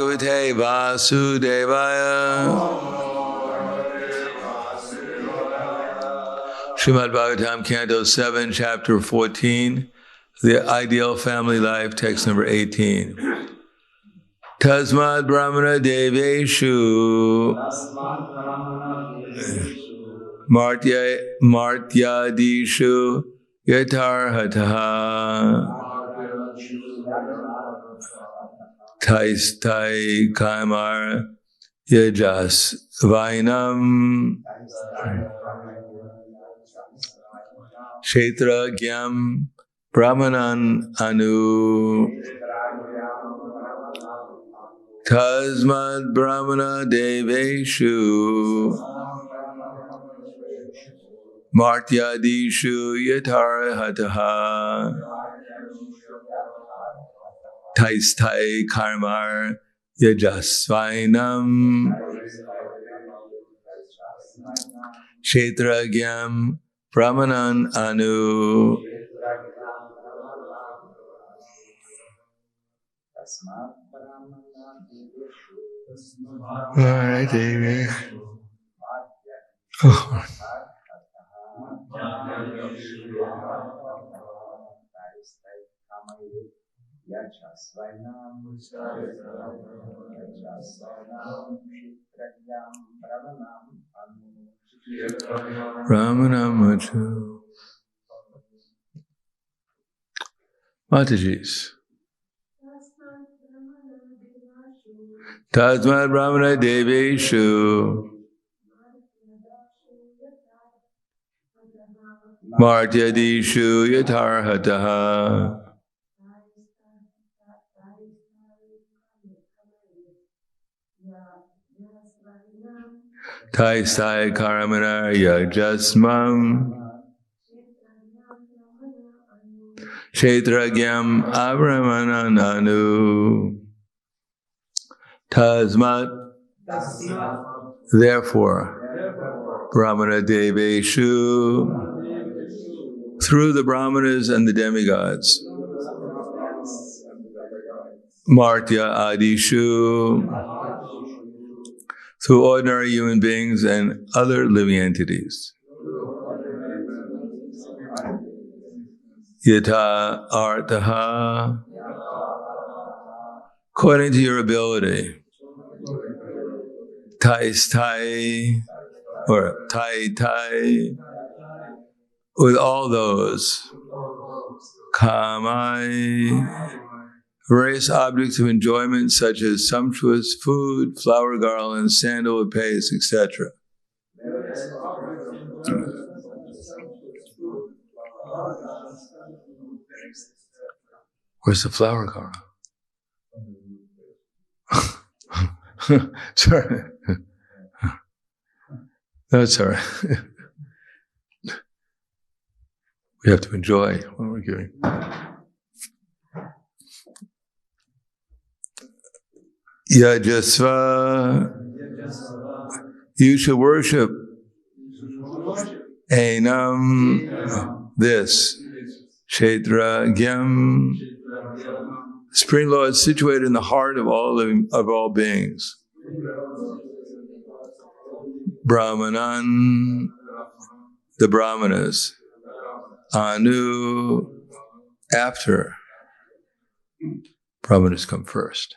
Bhagavate Vasudevaya. Srimad Bhagavatam, Canto 7, Chapter 14, The Ideal Family Life, text number 18. Tasmad Brahmana Deveshu Martyadishu Yatarhataha Taistai Kaimar Yajas Vainam Kshetra Gyam Brahmanan Anu Tasmad Brahmana Deveshu Martyadishu Yatarhataha Taistai Karmar Yajasvainam Kshetragyam Brahmanan Anu. All right, David. Oh. Ramanamachu. Mataji's. Tasmad Brahmana Deveshu Martyadishu Yatarhataha Taisai Karamana Yajasmam Kshetragyam Abramanananu. Tasmat, therefore, Brahmana Deveshu, through the Brahmanas and the demigods, Martya Adishu, through ordinary human beings and other living entities. Yata Artaha, according to your ability. Tai, or Tai, with all those. Kamai, various objects of enjoyment such as sumptuous food, flower garlands, sandalwood paste, etc. Where's the flower garland? Sorry. That's all right. We have to enjoy what we're giving. Yajasva, you should worship Enam, this, Kshetragyam, Supreme Lord is situated in the heart of all beings. Brahmanan, the Brahmanas. Anu, after. Brahmanas come first.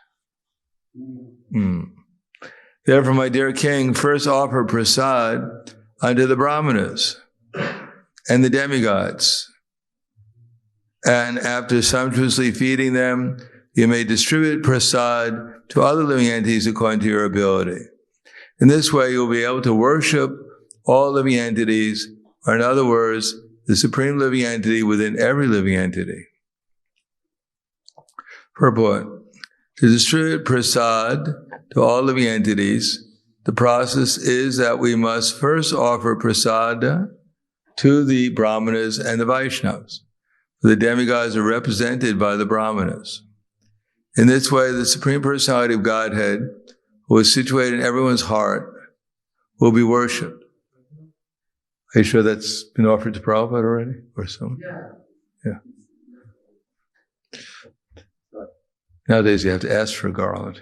Therefore, my dear king, first offer prasad unto the Brahmanas and the demigods. And after sumptuously feeding them, you may distribute prasad to other living entities according to your ability. In this way, you'll be able to worship all living entities, or in other words, the supreme living entity within every living entity. Purport. To distribute prasad to all living entities, the process is that we must first offer prasada to the Brahmanas and the Vaishnavas. The demigods are represented by the Brahmanas. In this way, the Supreme Personality of Godhead, who is situated in everyone's heart, will be worshipped. Are you sure that's been offered to Prabhupada already? Or someone? Yeah. Nowadays you have to ask for a garland.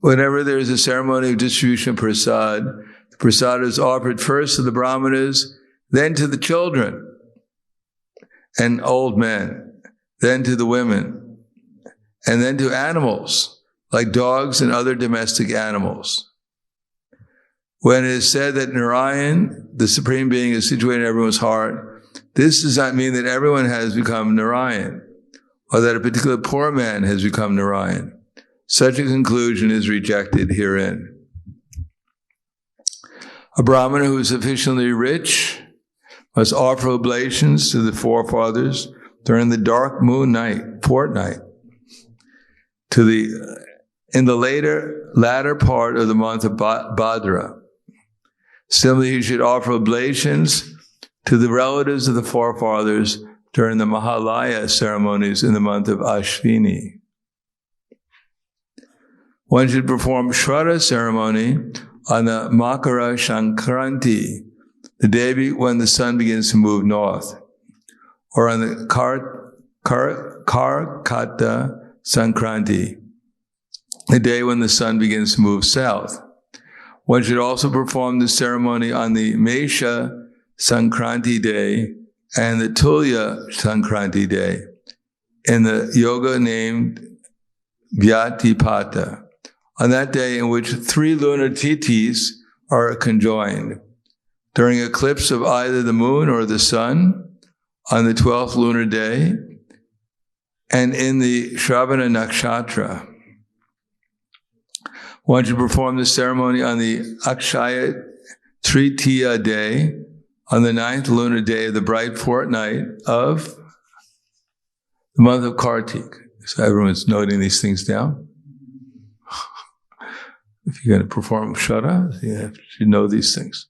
Whenever there is a ceremony of distribution of prasad, the prasad is offered first to the brahmanas, then to the children and old men, then to the women, and then to animals, like dogs and other domestic animals. When it is said that Narayan, the Supreme Being, is situated in everyone's heart, this does not mean that everyone has become Narayan, or that a particular poor man has become Narayan. Such a conclusion is rejected herein. A brahmana who is sufficiently rich must offer oblations to the forefathers during the dark moon night, fortnight, in the latter part of the month of Bhadra. Similarly, he should offer oblations to the relatives of the forefathers during the Mahalaya ceremonies in the month of Ashvini. One should perform Shraddha ceremony on the Makara Sankranti, the day when the sun begins to move north, or on the Karkata Sankranti, the day when the sun begins to move south. One should also perform the ceremony on the Mesha Sankranti day and the Tulya Sankranti day in the yoga named Vyatipata, on that day in which 3 lunar tithis are conjoined, during eclipse of either the moon or the sun, on the 12th lunar day, and in the Shravana Nakshatra. One should perform the ceremony on the Akshaya Tritiya day, on the 9th lunar day of the bright fortnight of the month of Kartik. So everyone's noting these things down. If you're going to perform Shraddha, you should know these things.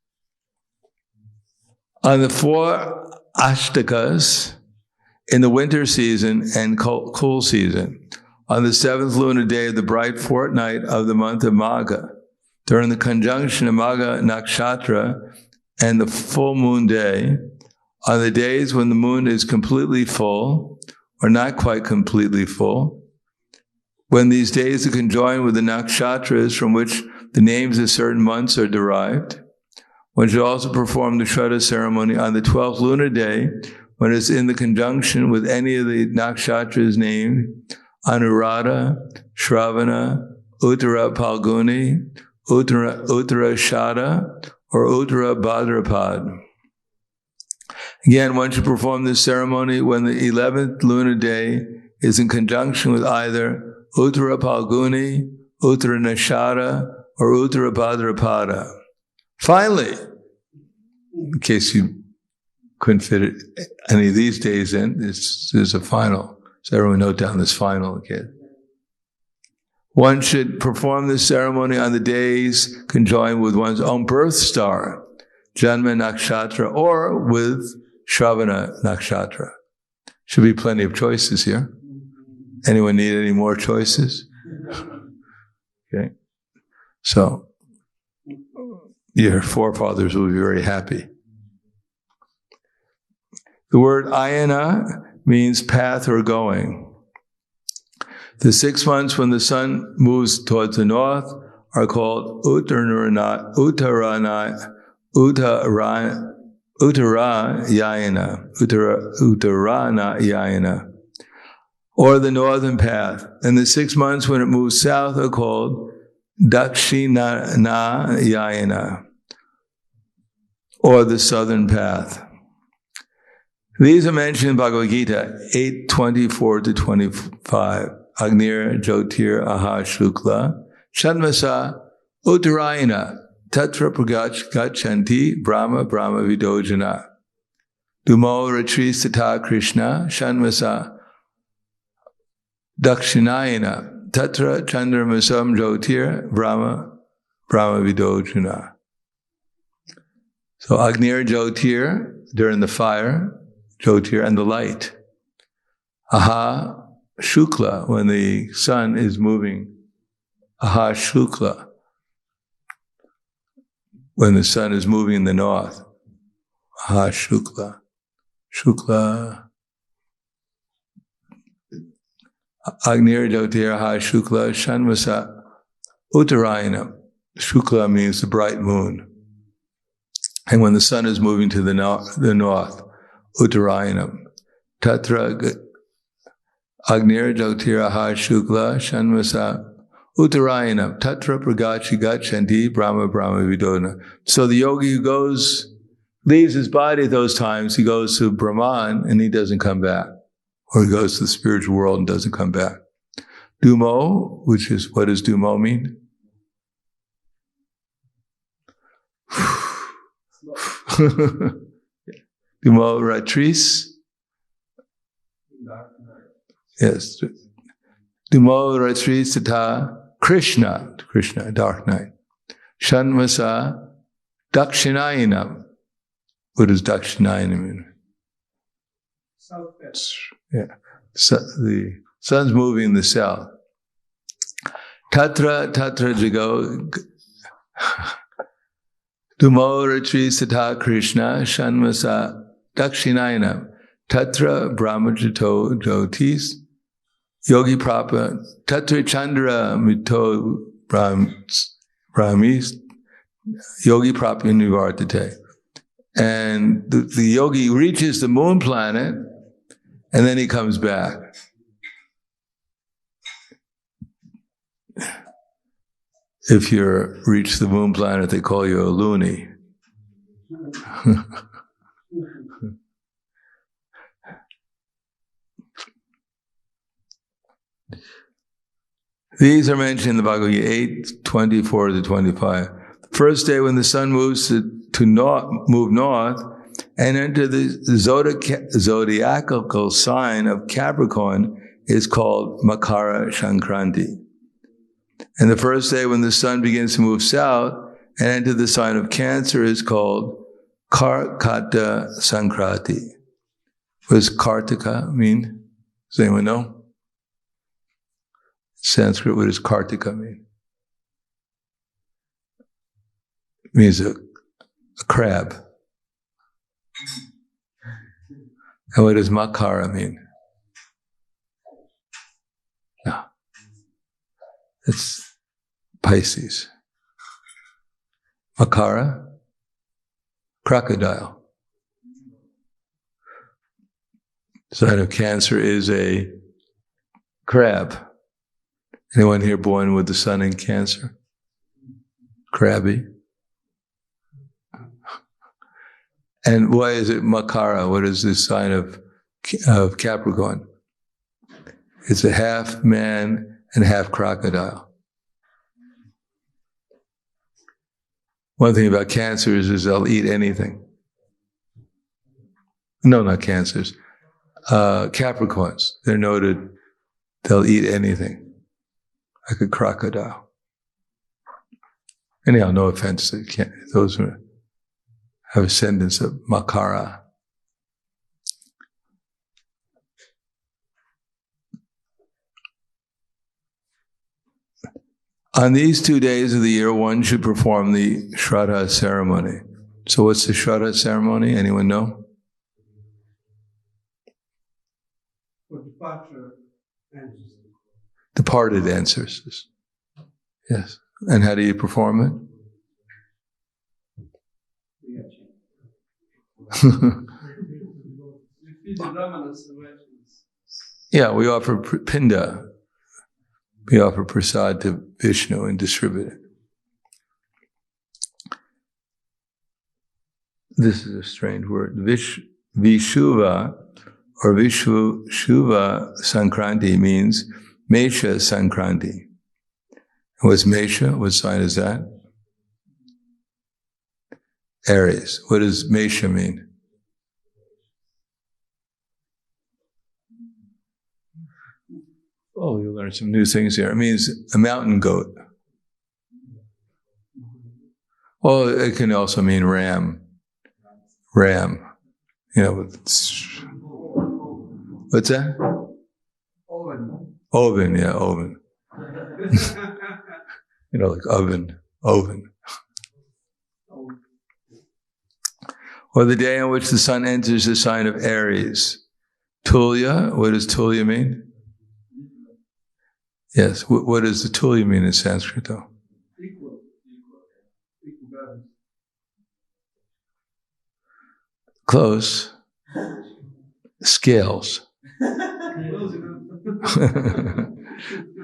On the 4 Ashtakas, in the winter season and cool season, on the 7th lunar day of the bright fortnight of the month of Magha, during the conjunction of Magha Nakshatra and the full moon day, on the days when the moon is completely full, or not quite completely full, when these days are conjoined with the nakshatras from which the names of certain months are derived, one should also perform the Shraddha ceremony on the 12th lunar day, when it's in the conjunction with any of the nakshatras named Anuradha, Shravana, Uttara Palguni, Uttara Shada, or Uttara Bhadrapad. Again, one should perform this ceremony when the 11th lunar day is in conjunction with either Uttara Palguni, Uttara Nashada, or Uttara Bhadrapada. Finally, in case you couldn't fit any of these days in, there's a final. So everyone note down this final again. One should perform this ceremony on the days conjoined with one's own birth star, Janma Nakshatra, or with Shravana Nakshatra. Should be plenty of choices here. Anyone need any more choices? Okay. So, your forefathers will be very happy. The word ayana means path or going. The 6 months when the sun moves towards the north are called Uttarayana, or the northern path. And the 6 months when it moves south are called Dakshinayana, or the southern path. These are mentioned in Bhagavad Gita 8:24-25. Agnir Jyotir Aha Shukla Shanmasa Uttarayana Tatra Pragachanti Brahma Vidojana Dumo Ratri Sata Krishna Shanmasa Dakshinayana Tatra Chandramasam Jyotir Brahma Vidojana. So Agnir Jyotir, during the fire, Jyotir, and the light. Aha Shukla, when the sun is moving. Aha Shukla. when the sun is moving in the north. Ha Shukla. Shukla. Agnir Jyotir Ha Shukla Shanvasa Uttarayana. Shukla means the bright moon. And when the sun is moving to the north, Uttarayana. Tatra Agnir Jyotir Ha Shukla Shanvasa Uttarayana. Tatra Pragachi Gachanti Brahma Vidona. So the yogi who leaves his body at those times, he goes to Brahman and he doesn't come back. Or he goes to the spiritual world and doesn't come back. Dumo, which is, what does Dumo mean? Dumo Ratris? Yes. Dumo Ratris Tata Krishna, dark night. Shanvasa Dakshinayana. What does Dakshinayana mean? Yeah. So the sun's moving in the south. Tatra jago Dumo Ratri Sata Krishna Shanvasa Dakshinayana Tatra Brahmajato Jyotis Yogi Prapa Tatra Chandra Mito Brahmis Yogi Prapa Nivartate. And the yogi reaches the moon planet and then he comes back. If you reach the moon planet, they call you a loony. These are mentioned in the Bhagavad Gita 8:24-25. The first day when the sun moves move north and enter the zodiacal sign of Capricorn is called Makara Sankranti. And the first day when the sun begins to move south and enter the sign of Cancer is called Karkata Sankranti. What does Kartika mean? Does anyone know? Sanskrit, what does Kartika mean? It means a crab. And what does Makara mean? No. It's Pisces. Makara, crocodile. The sign of Cancer is a crab. Anyone here born with the sun in Cancer? Crabby. And why is it Makara? What is this sign of Capricorn? It's a half man and half crocodile. One thing about Cancers is they'll eat anything. No, not Cancers. Capricorns. They're noted, they'll eat anything. Like a crocodile. Anyhow, no offense to those who have ascendants of Makara. On these 2 days of the year, one should perform the Shraddha ceremony. So what's the Shraddha ceremony? Anyone know? Departed ancestors. Yes. And how do you perform it? Yeah, we offer pinda. We offer prasad to Vishnu and distribute it. This is a strange word. Vishuva or Vishuva Sankranti means Mesha Sankranti. What's Mesha? What sign is that? Aries. What does Mesha mean? Oh, you'll learn some new things here. It means a mountain goat. Well, it can also mean ram. Ram. You know, what's that? Oven, yeah, oven. You know, like oven. or the day on which the sun enters the sign of Aries. Tulya, what does Tulya mean? Yes, what does the Tulya mean in Sanskrit though? Equal balance. Close. Scales.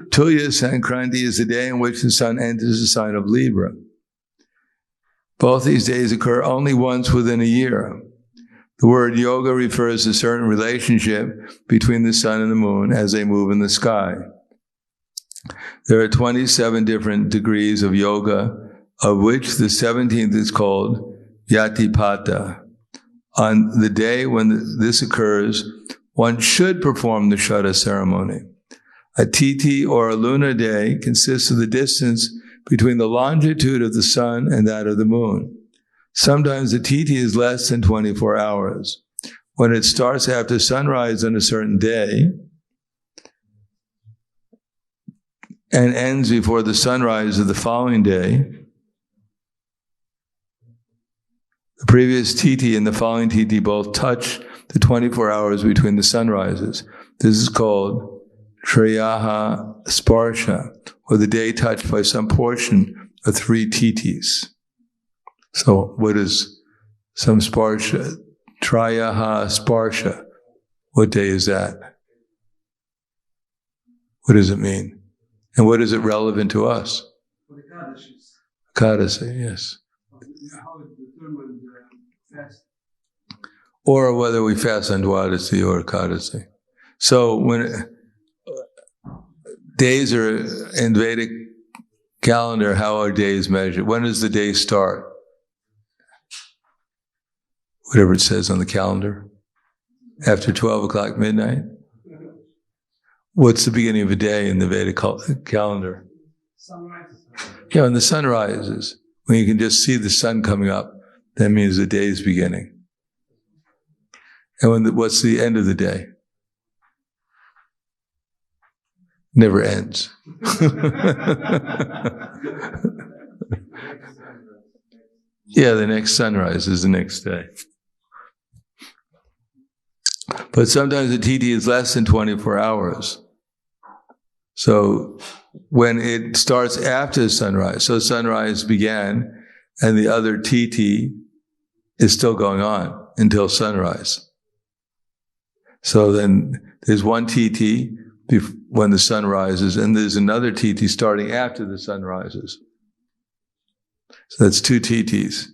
Tulya Sankranti is the day in which the sun enters the sign of Libra. Both these days occur only once within a year. The word yoga refers to a certain relationship between the sun and the moon as they move in the sky. There are 27 different degrees of yoga, of which the 17th is called Yatipata. On the day when this occurs, one should perform the Shraddha ceremony. A Tithi or a lunar day consists of the distance between the longitude of the sun and that of the moon. Sometimes the Tithi is less than 24 hours. When it starts after sunrise on a certain day and ends before the sunrise of the following day, the previous Tithi and the following Tithi both touch the 24 hours between the sunrises. This is called Trayaha Sparsha, or the day touched by some portion of 3 Tithis. So what is some Sparsha? Trayaha Sparsha. What day is that? What does it mean? And what is it relevant to us? For the Kadashis. Kadasi, yes. How it determined fast. Or whether we fast on Dwadasi or Kadasi. So when days are in Vedic calendar, how are days measured? When does the day start? Whatever it says on the calendar. After 12 o'clock midnight? What's the beginning of a day in the Vedic calendar? Sunrise. Yeah, when the sun rises. When you can just see the sun coming up, that means the day is beginning. And what's the end of the day? Never ends. Yeah, the next sunrise is the next day. But sometimes the Tithi is less than 24 hours. So when it starts after sunrise, so sunrise began and the other Tithi is still going on until sunrise. So then there's one Tithi when the sun rises, and there's another Tithi starting after the sun rises. So that's 2 Tithis.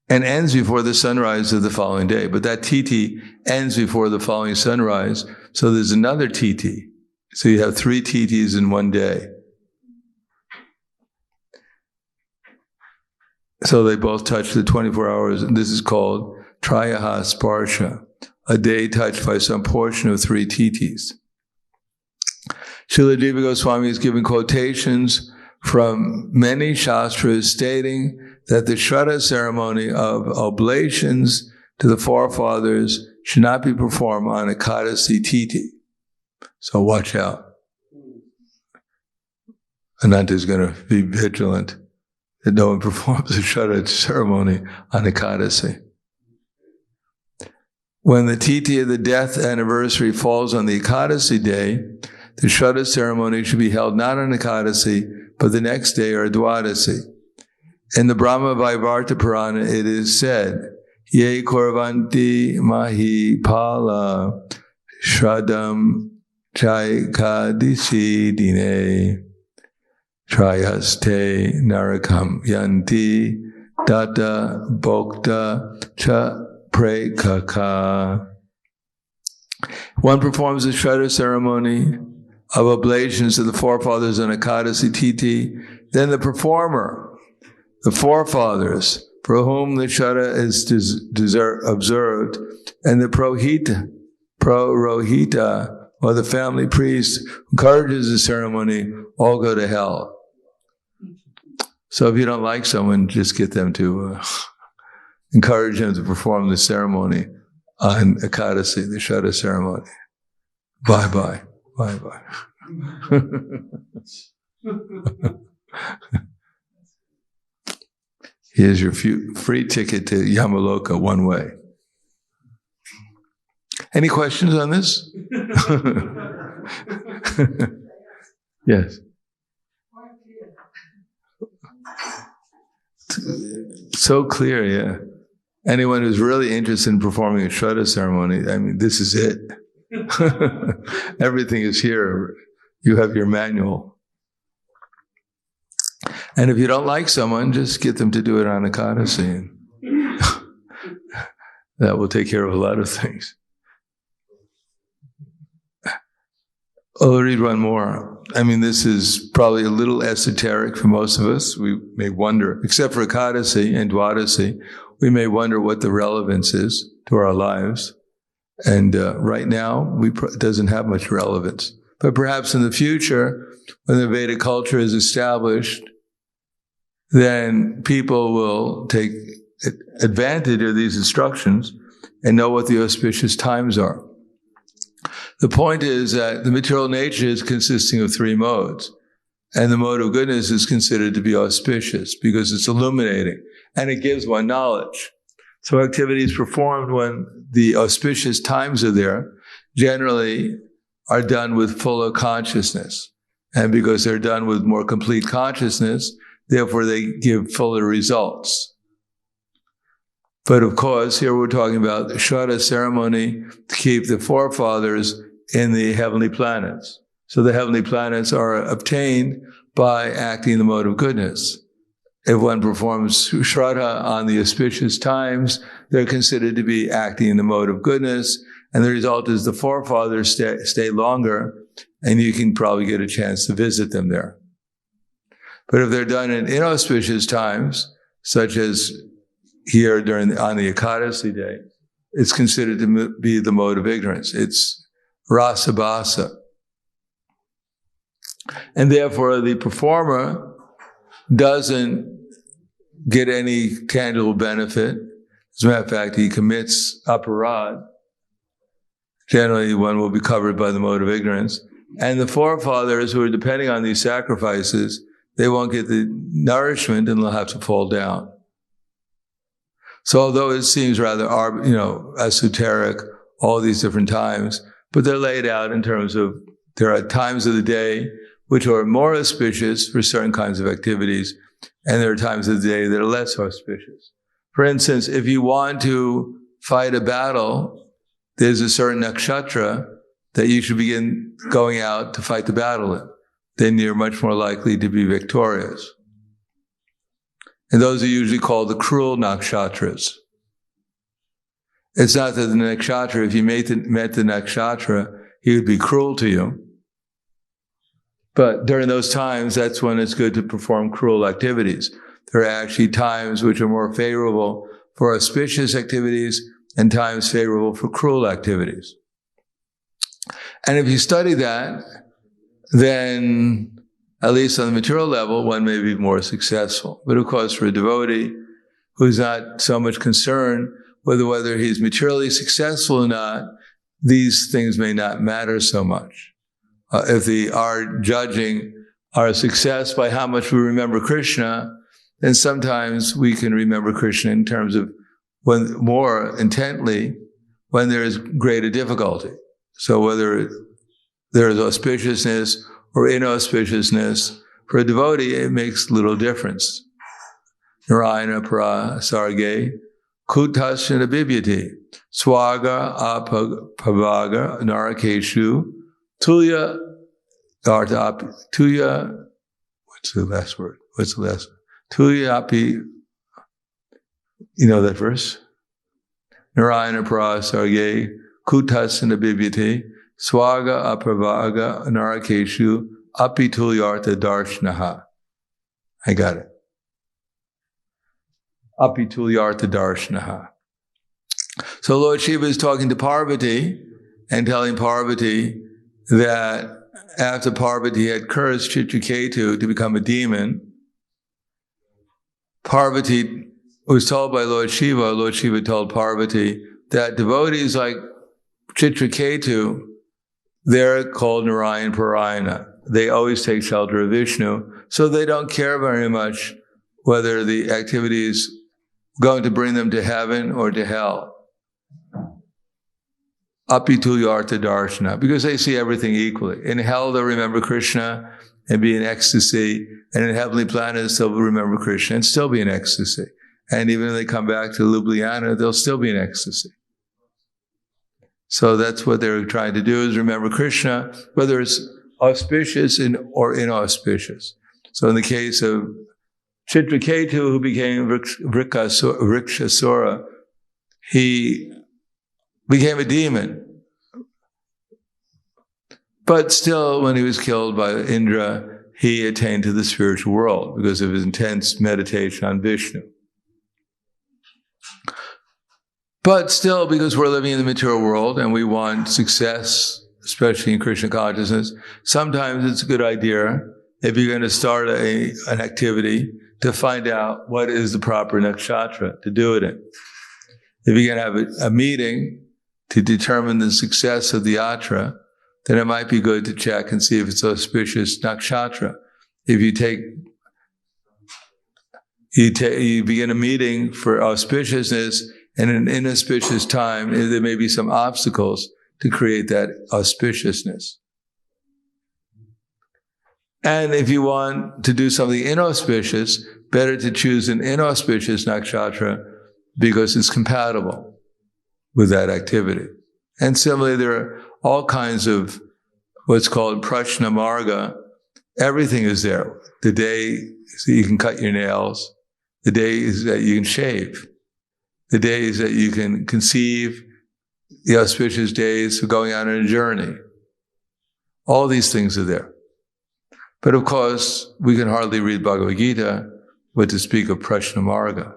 And ends before the sunrise of the following day. But that Tithi ends before the following sunrise, so there's another Tithi. So you have 3 Tithis in one day. So they both touch the 24 hours, and this is called Trayaha Sparsha, a day touched by some portion of 3 Tithis. Srila Jiva Goswami is giving quotations from many shastras stating that the Shraddha ceremony of oblations to the forefathers should not be performed on Ekadasi Tithi. So watch out. Ananta is going to be vigilant that no one performs the Shraddha ceremony on Ekadasi. When the Tithi of the death anniversary falls on the Ekadasi day, the Shraddha ceremony should be held not on Ekadasi, but the next day or Dwadasi. In the Brahma Vaivarta Purana, it is said, Ye Korvanti Mahi Pala Shraddham Chaikadisi Dine Trayaste Narakam Yanti Data Bhokta Cha Prekaka. One performs the Shraddha ceremony of oblations to the forefathers on Ekadasi Tithi, then the performer, the forefathers, for whom the Shraddha is observed, and the Prohita, or the family priest who encourages the ceremony, all go to hell. So if you don't like someone, just get them to encourage them to perform the ceremony on Ekadasi, the Shraddha ceremony. Bye-bye. Bye-bye. Here's your free ticket to Yamaloka, one way. Any questions on this? Yes. So clear, yeah. Anyone who's really interested in performing a Shraddha ceremony, I mean, this is it. Everything is here. You have your manual. And if you don't like someone, just get them to do it on Ekadasi. That will take care of a lot of things. I'll read one more. I mean, this is probably a little esoteric for most of us. We may wonder, except for Ekadasi and Dwadasi, we may wonder what the relevance is to our lives. And right now, it doesn't have much relevance. But perhaps in the future, when the Vedic culture is established, then people will take advantage of these instructions and know what the auspicious times are. The point is that the material nature is consisting of three modes, and the mode of goodness is considered to be auspicious because it's illuminating, and it gives one knowledge. So activities performed when the auspicious times are there generally are done with fuller consciousness. And because they're done with more complete consciousness, therefore they give fuller results. But of course, here we're talking about the Shraddha ceremony to keep the forefathers in the heavenly planets. So the heavenly planets are obtained by acting in the mode of goodness. If one performs Shraddha on the auspicious times, they're considered to be acting in the mode of goodness, and the result is the forefathers stay longer, and you can probably get a chance to visit them there. But if they're done in inauspicious times, such as here on the Ekadasi day, it's considered to be the mode of ignorance. It's rasabhasa. And therefore, the performer doesn't get any tangible benefit. As a matter of fact, he commits aparad. Generally, one will be covered by the mode of ignorance. And the forefathers who are depending on these sacrifices, they won't get the nourishment and they'll have to fall down. So although it seems rather, esoteric, all these different times, but they're laid out in terms of there are times of the day which are more auspicious for certain kinds of activities, and there are times of the day that are less auspicious. For instance, if you want to fight a battle, there's a certain nakshatra that you should begin going out to fight the battle in. Then you're much more likely to be victorious. And those are usually called the cruel nakshatras. It's not that the nakshatra, if you met the nakshatra, he would be cruel to you. But during those times, that's when it's good to perform cruel activities. There are actually times which are more favorable for auspicious activities and times favorable for cruel activities. And if you study that, then at least on the material level, one may be more successful. But of course, for a devotee who's not so much concerned with whether he's materially successful or not, these things may not matter so much. If they are judging our success by how much we remember Krishna, then sometimes we can remember Krishna in terms of when more intently when there is greater difficulty. So whether there is auspiciousness or inauspiciousness, for a devotee, it makes little difference. Narayana para sarge kutasana bibhyati swaga apavaga narakeshu tuya tuya. What's the last word? Tuya api. You know that verse? Narayana para sarge kutasana bibhyati swaga apravaga narakeshu apitulyartha darshnaha. I got it. Apitulyartha darshnaha. So Lord Shiva is talking to Parvati and telling Parvati that after Parvati had cursed Chitraketu to become a demon, Parvati was told by Lord Shiva told Parvati that devotees like Chitraketu, they're called Narayan Parayana. They always take shelter of Vishnu, so they don't care very much whether the activity is going to bring them to heaven or to hell. Apitu yartha darshana, because they see everything equally. In hell, they'll remember Krishna and be in ecstasy, and in heavenly planets, they'll remember Krishna and still be in ecstasy. And even if they come back to Ljubljana, they'll still be in ecstasy. So that's what they're trying to do, is remember Krishna, whether it's auspicious or inauspicious. So in the case of Chitraketu, who became Vrikshasura, he became a demon. But still, when he was killed by Indra, he attained to the spiritual world because of his intense meditation on Vishnu. But still, because we're living in the material world and we want success, especially in Krishna consciousness, sometimes it's a good idea, if you're going to start an activity, to find out what is the proper nakshatra to do it in. If you're going to have a meeting to determine the success of the yatra, then it might be good to check and see if it's auspicious nakshatra. If you begin a meeting for auspiciousness, and in an inauspicious time, there may be some obstacles to create that auspiciousness. And if you want to do something inauspicious, better to choose an inauspicious nakshatra because it's compatible with that activity. And similarly, there are all kinds of what's called prashna marga. Everything is there. The day that you can cut your nails. The days that you can shave. The days that you can conceive, the auspicious days for going on a journey. All these things are there. But of course, we can hardly read Bhagavad Gita but to speak of prashna marga.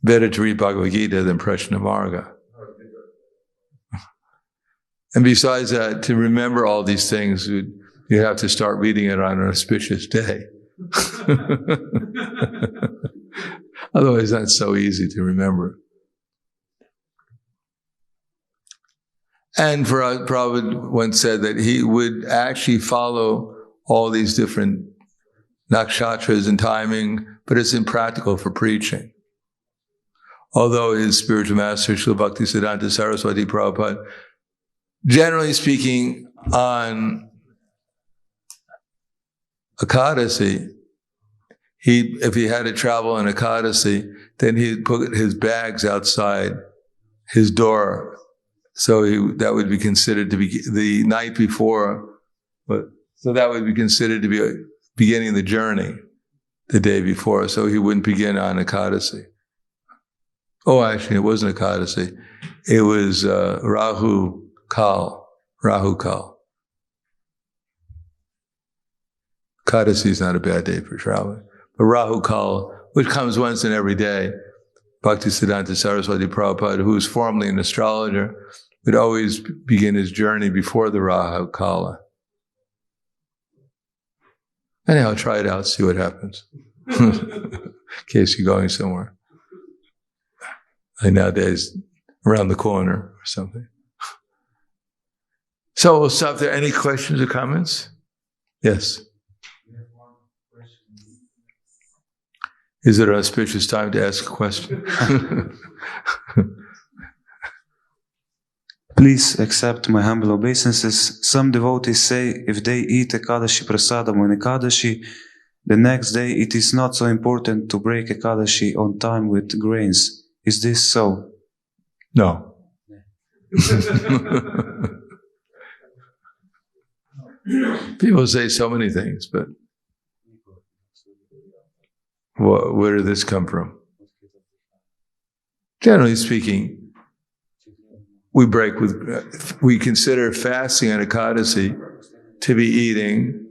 Better to read Bhagavad Gita than prashna marga. And besides that, to remember all these things, you have to start reading it on an auspicious day. Otherwise, that's so easy to remember. And Prabhupada once said that he would actually follow all these different nakshatras and timing, but it's impractical for preaching. Although his spiritual master, Srila Bhaktisiddhanta Saraswati Prabhupada, generally speaking, on Ekadasi, if he had to travel on Ekadasi, then he'd put his bags outside his door. So that would be considered to be the night before. So that would be considered to be beginning the journey the day before. So he wouldn't begin on Ekadasi. Oh, actually, it wasn't Ekadasi. It was Rahu Kal. Ekadasi is not a bad day for traveling. But Rahu Kal, which comes once in every day, Bhaktisiddhanta Saraswati Prabhupada, who was formerly an astrologer, would always begin his journey before the Rahu Kala. Anyhow, try it out, see what happens. In case you're going somewhere. Like nowadays, around the corner or something. So we'll stop there. Any questions or comments? Yes. Is it an auspicious time to ask a question? Please accept my humble obeisances. Some devotees say if they eat Ekadashi prasadam on Ekadashi, the next day it is not so important to break Ekadashi on time with grains. Is this so? No. People say so many things, but where did this come from? Generally speaking, we consider fasting on Ekadasi to be eating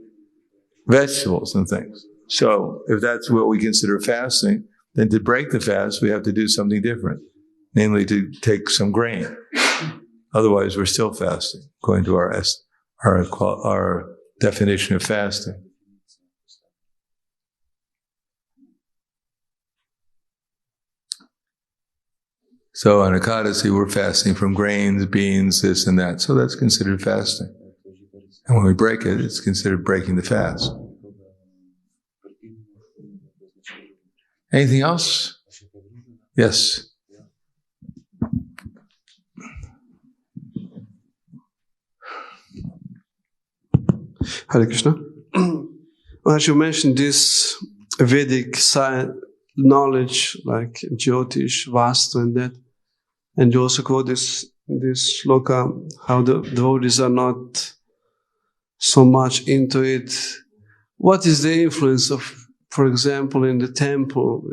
vegetables and things. So if that's what we consider fasting, then to break the fast, we have to do something different, namely to take some grain. Otherwise, we're still fasting, according to our definition of fasting. So on Ekadasi, we're fasting from grains, beans, this and that. So that's considered fasting. And when we break it, it's considered breaking the fast. Anything else? Yes. Hare Krishna. As you mentioned, this Vedic science, knowledge like Jyotish, Vastu, and that, and you also quote this shloka, how the devotees are not so much into it. What is the influence of, for example, in the temple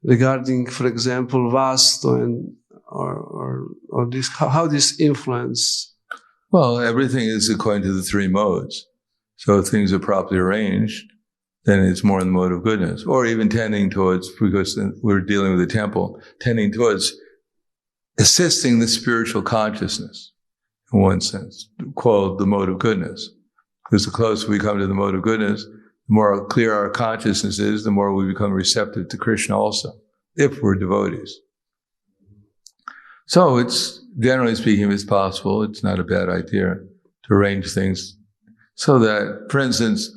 regarding, for example, Vastu and or this? How this influence? Well, everything is according to the three modes. So if things are properly arranged, then it's more in the mode of goodness. Or even tending towards, because we're dealing with the temple, tending towards assisting the spiritual consciousness, in one sense, called the mode of goodness. Because the closer we come to the mode of goodness, the more clear our consciousness is, the more we become receptive to Krishna also, if we're devotees. So it's, generally speaking, it's possible, it's not a bad idea to arrange things so that, for instance,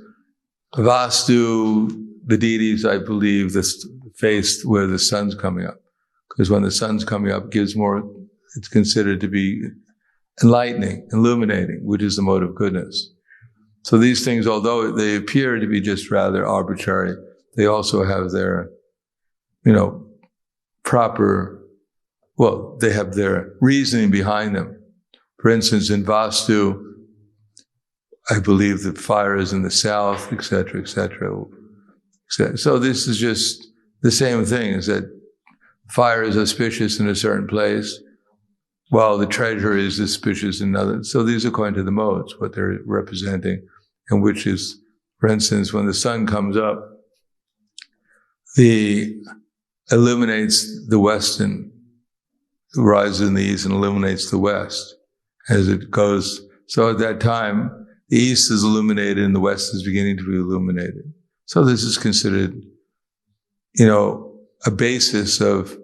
Vastu, the deities, I believe, this faced where the sun's coming up. Because when the sun's coming up, gives more, it's considered to be enlightening, illuminating, which is the mode of goodness. So these things, although they appear to be just rather arbitrary, they also have their, proper, well, they have their reasoning behind them. For instance, in Vastu, I believe that fire is in the south, etc., etc. So this is just the same thing, is that fire is auspicious in a certain place, while the treasure is auspicious in another. So these are according to the modes, what they're representing, and which is, for instance, when the sun comes up, illuminates the western, rises in the east and illuminates the west as it goes. So at that time, the east is illuminated and the west is beginning to be illuminated. So this is considered, a basis of,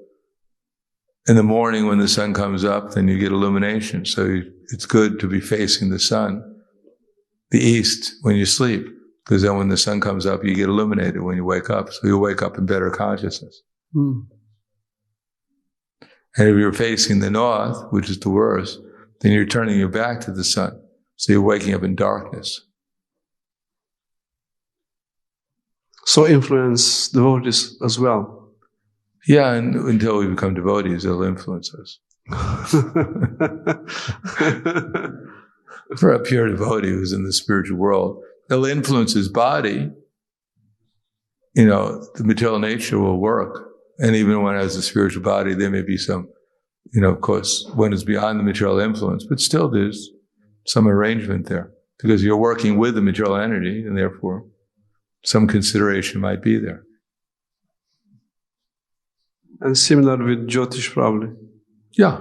in the morning when the sun comes up, then you get illumination. So it's good to be facing the sun, the east, when you sleep. Because then when the sun comes up, you get illuminated when you wake up. So you wake up in better consciousness. Mm. And if you're facing the north, which is the worst, then you're turning your back to the sun. So you're waking up in darkness. So influence devotees as well. Yeah, and until we become devotees, they'll influence us. For a pure devotee who's in the spiritual world, they'll influence his body. The material nature will work. And even when it has a spiritual body, there may be some, of course, one is beyond the material influence, but still there's some arrangement there. Because you're working with the material energy, and therefore some consideration might be there. And similar with Jyotish probably. Yeah.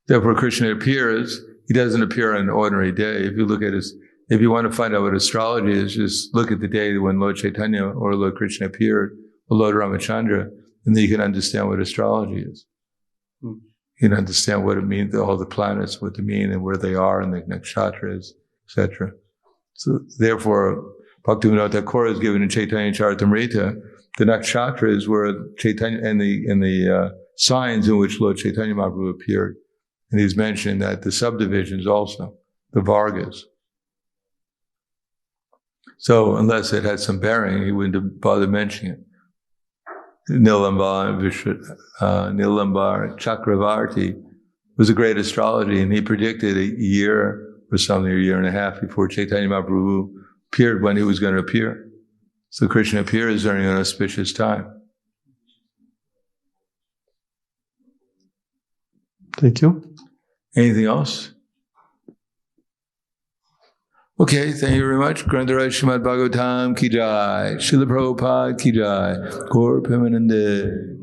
Therefore Krishna appears, he doesn't appear on an ordinary day. If you look at if you want to find out what astrology is, just look at the day when Lord Chaitanya or Lord Krishna appeared, or Lord Ramachandra, and then you can understand what astrology is. Mm. You can understand what it means, all the planets, what they mean, and where they are, and the nakshatras, etc. So therefore, Bhaktivinoda Thakur is given in Chaitanya Charitamrita, the nakshatras were Chaitanya, and the signs in which Lord Chaitanya Mahaprabhu appeared. And he's mentioning that the subdivisions also, the Vargas. So unless it had some bearing, he wouldn't have bothered mentioning it. Nilambar Chakravarti was a great astrologer, and he predicted a year or something, a year and a half before Chaitanya Mahaprabhu appeared when he was going to appear. So Krishna appears during an auspicious time. Thank you. Anything else? Okay, thank you very much. Grantaraj Srimad Bhagavatam ki jai. Srila Prabhupada ki jai. Gaur Premanande.